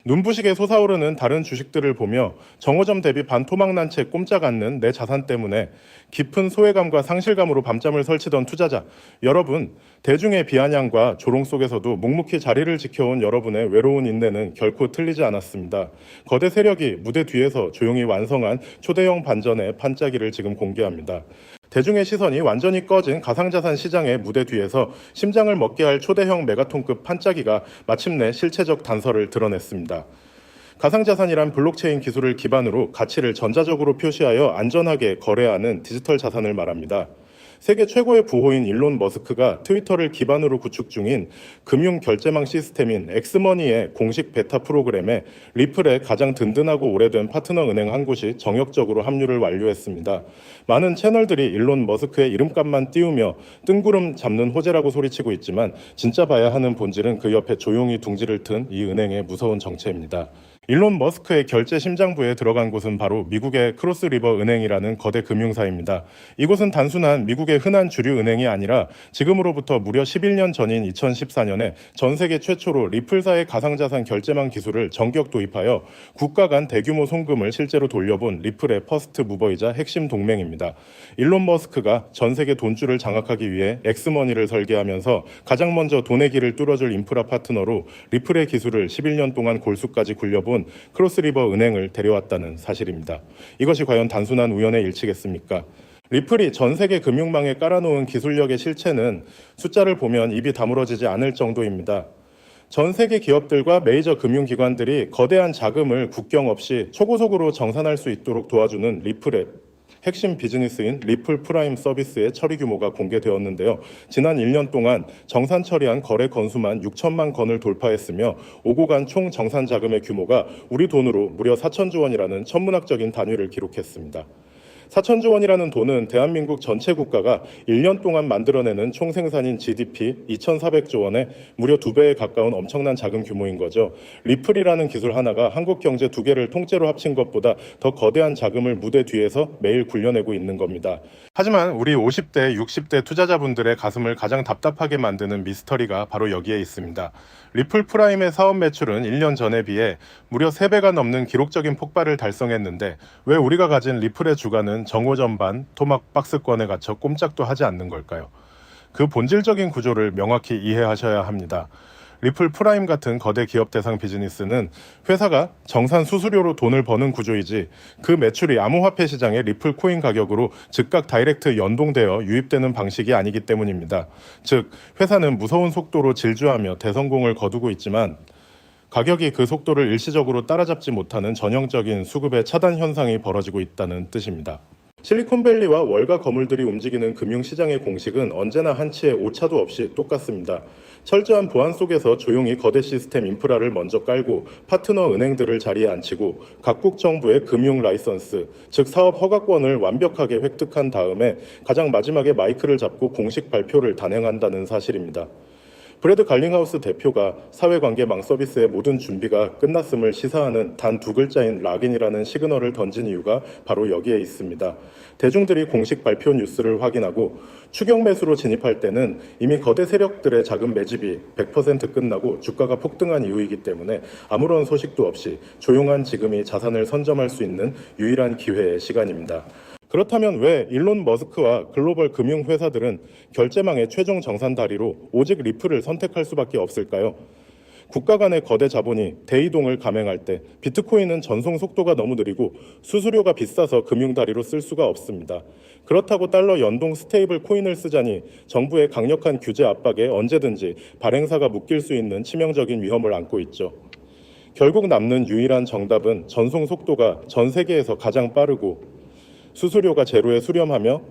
눈부시게 솟아오르는 다른 주식들을 보며 정오점 대비 반토막난 채 꼼짝 않는 내 자산 때문에 깊은 소외감과 상실감으로 밤잠을 설치던 투자자 여러분, 대중의 비아냥과 조롱 속에서도 묵묵히 자리를 지켜온 여러분의 외로운 인내는 결코 틀리지 않았습니다. 거대 세력이 무대 뒤에서 조용히 완성한 초대형 반전의 판짜기를 지금 공개합니다. 대중의 시선이 완전히 꺼진 가상자산 시장의 무대 뒤에서 심장을 먹게 할 초대형 메가톤급 판짜기가 마침내 실체적 단서를 드러냈습니다. 가상자산이란 블록체인 기술을 기반으로 가치를 전자적으로 표시하여 안전하게 거래하는 디지털 자산을 말합니다. 세계 최고의 부호인 일론 머스크가 트위터를 기반으로 구축 중인 금융 결제망 시스템인 엑스머니의 공식 베타 프로그램에 리플의 가장 든든하고 오래된 파트너 은행 한 곳이 정역적으로 합류를 완료했습니다. 많은 채널들이 일론 머스크의 이름값만 띄우며 뜬구름 잡는 호재라고 소리치고 있지만 진짜 봐야 하는 본질은 그 옆에 조용히 둥지를 튼 이 은행의 무서운 정체입니다. 일론 머스크의 결제 심장부에 들어간 곳은 바로 미국의 크로스리버 은행이라는 거대 금융사입니다. 이곳은 단순한 미국의 흔한 주류 은행이 아니라 지금으로부터 무려 11년 전인 2014년에 전 세계 최초로 리플사의 가상자산 결제망 기술을 전격 도입하여 국가 간 대규모 송금을 실제로 돌려본 리플의 퍼스트 무버이자 핵심 동맹입니다. 일론 머스크가 전 세계 돈줄을 장악하기 위해 엑스머니를 설계하면서 가장 먼저 돈의 길을 뚫어줄 인프라 파트너로 리플의 기술을 11년 동안 골수까지 굴려본 크로스리버 은행을 데려왔다는 사실입니다. 이것이 과연 단순한 우연의 일치겠습니까? 리플이 전 세계 금융망에 깔아놓은 기술력의 실체는 숫자를 보면 입이 다물어지지 않을 정도입니다. 전 세계 기업들과 메이저 금융기관들이 거대한 자금을 국경 없이 초고속으로 정산할 수 있도록 도와주는 리플의 핵심 비즈니스인 리플 프라임 서비스의 처리 규모가 공개되었는데요. 지난 1년 동안 정산 처리한 거래 건수만 6천만 건을 돌파했으며 오고 간 총 정산 자금의 규모가 우리 돈으로 무려 4천조 원이라는 천문학적인 단위를 기록했습니다. 4천조 원이라는 돈은 대한민국 전체 국가가 1년 동안 만들어내는 총 생산인 GDP 2,400조 원의 무려 2배에 가까운 엄청난 자금 규모인 거죠. 리플이라는 기술 하나가 한국 경제 2개를 통째로 합친 것보다 더 거대한 자금을 무대 뒤에서 매일 굴려내고 있는 겁니다. 하지만 우리 50대, 60대 투자자분들의 가슴을 가장 답답하게 만드는 미스터리가 바로 여기에 있습니다. 리플 프라임의 사업 매출은 1년 전에 비해 무려 3배가 넘는 기록적인 폭발을 달성했는데 왜 우리가 가진 리플의 주가는 정오전반 토막 박스권에 갇혀 꼼짝도 하지 않는 걸까요? 그 본질적인 구조를 명확히 이해하셔야 합니다. 리플 프라임 같은 거대 기업 대상 비즈니스는 회사가 정산 수수료로 돈을 버는 구조이지 그 매출이 암호화폐 시장의 리플 코인 가격으로 즉각 다이렉트 연동되어 유입되는 방식이 아니기 때문입니다. 즉, 회사는 무서운 속도로 질주하며 대성공을 거두고 있지만 가격이 그 속도를 일시적으로 따라잡지 못하는 전형적인 수급의 차단 현상이 벌어지고 있다는 뜻입니다. 실리콘밸리와 월가 거물들이 움직이는 금융시장의 공식은 언제나 한치의 오차도 없이 똑같습니다. 철저한 보안 속에서 조용히 거대 시스템 인프라를 먼저 깔고 파트너 은행들을 자리에 앉히고 각국 정부의 금융 라이선스, 즉 사업 허가권을 완벽하게 획득한 다음에 가장 마지막에 마이크를 잡고 공식 발표를 단행한다는 사실입니다. 브래드 갈링하우스 대표가 사회관계망 서비스의 모든 준비가 끝났음을 시사하는 단 2글자인 락인이라는 시그널을 던진 이유가 바로 여기에 있습니다. 대중들이 공식 발표 뉴스를 확인하고 추격 매수로 진입할 때는 이미 거대 세력들의 자금 매집이 100% 끝나고 주가가 폭등한 이유이기 때문에 아무런 소식도 없이 조용한 지금이 자산을 선점할 수 있는 유일한 기회의 시간입니다. 그렇다면 왜 일론 머스크와 글로벌 금융회사들은 결제망의 최종 정산 다리로 오직 리플을 선택할 수밖에 없을까요? 국가 간의 거대 자본이 대이동을 감행할 때 비트코인은 전송 속도가 너무 느리고 수수료가 비싸서 금융다리로 쓸 수가 없습니다. 그렇다고 달러 연동 스테이블 코인을 쓰자니 정부의 강력한 규제 압박에 언제든지 발행사가 묶일 수 있는 치명적인 위험을 안고 있죠. 결국 남는 유일한 정답은 전송 속도가 전 세계에서 가장 빠르고 수수료가 제로에 수렴하며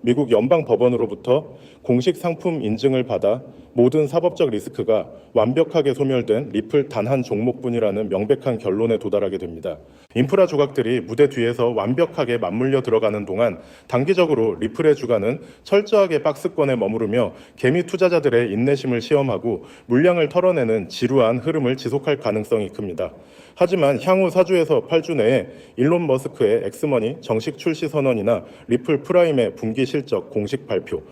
미국 연방법원으로부터 공식 상품 인증을 받아 모든 사법적 리스크가 완벽하게 소멸된 리플 단 한 종목뿐이라는 명백한 결론에 도달하게 됩니다. 인프라 조각들이 무대 뒤에서 완벽하게 맞물려 들어가는 동안 단기적으로 리플의 주가는 철저하게 박스권에 머무르며 개미 투자자들의 인내심을 시험하고 물량을 털어내는 지루한 흐름을 지속할 가능성이 큽니다. 하지만 향후 4주에서 8주 내에 일론 머스크의 엑스머니 정식 출시 선언이나 리플 프라임의 분기 실적 공식 발표,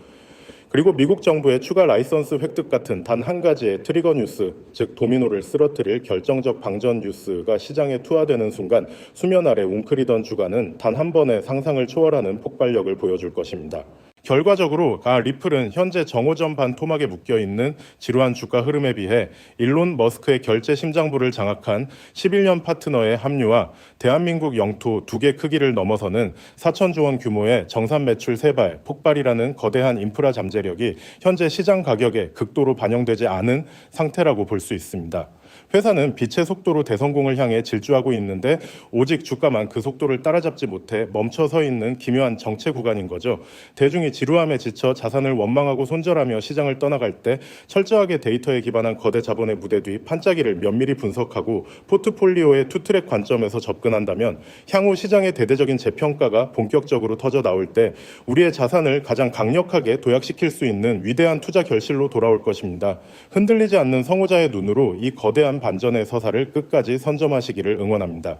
그리고 미국 정부의 추가 라이선스 획득 같은 단 한 가지의 트리거 뉴스, 즉 도미노를 쓰러뜨릴 결정적 방전 뉴스가 시장에 투하되는 순간 수면 아래 웅크리던 주가는 단 한 번의 상상을 초월하는 폭발력을 보여줄 것입니다. 결과적으로 리플은 현재 정오점 반 토막에 묶여있는 지루한 주가 흐름에 비해 일론 머스크의 결제 심장부를 장악한 11년 파트너의 합류와 대한민국 영토 2개 크기를 넘어서는 4천조 원 규모의 정산 매출 3발, 폭발이라는 거대한 인프라 잠재력이 현재 시장 가격에 극도로 반영되지 않은 상태라고 볼 수 있습니다. 회사는 빛의 속도로 대성공을 향해 질주하고 있는데 오직 주가만 그 속도를 따라잡지 못해 멈춰 서 있는 기묘한 정체 구간인 거죠. 대중이 지루함에 지쳐 자산을 원망하고 손절하며 시장을 떠나갈 때 철저하게 데이터에 기반한 거대 자본의 무대 뒤 판짜기를 면밀히 분석하고 포트폴리오의 투트랙 관점에서 접근한다면 향후 시장의 대대적인 재평가가 본격적으로 터져 나올 때 우리의 자산을 가장 강력하게 도약시킬 수 있는 위대한 투자 결실로 돌아올 것입니다. 흔들리지 않는 성우자의 눈으로 이 거대한 반전의 서사를 끝까지 선점하시기를 응원합니다.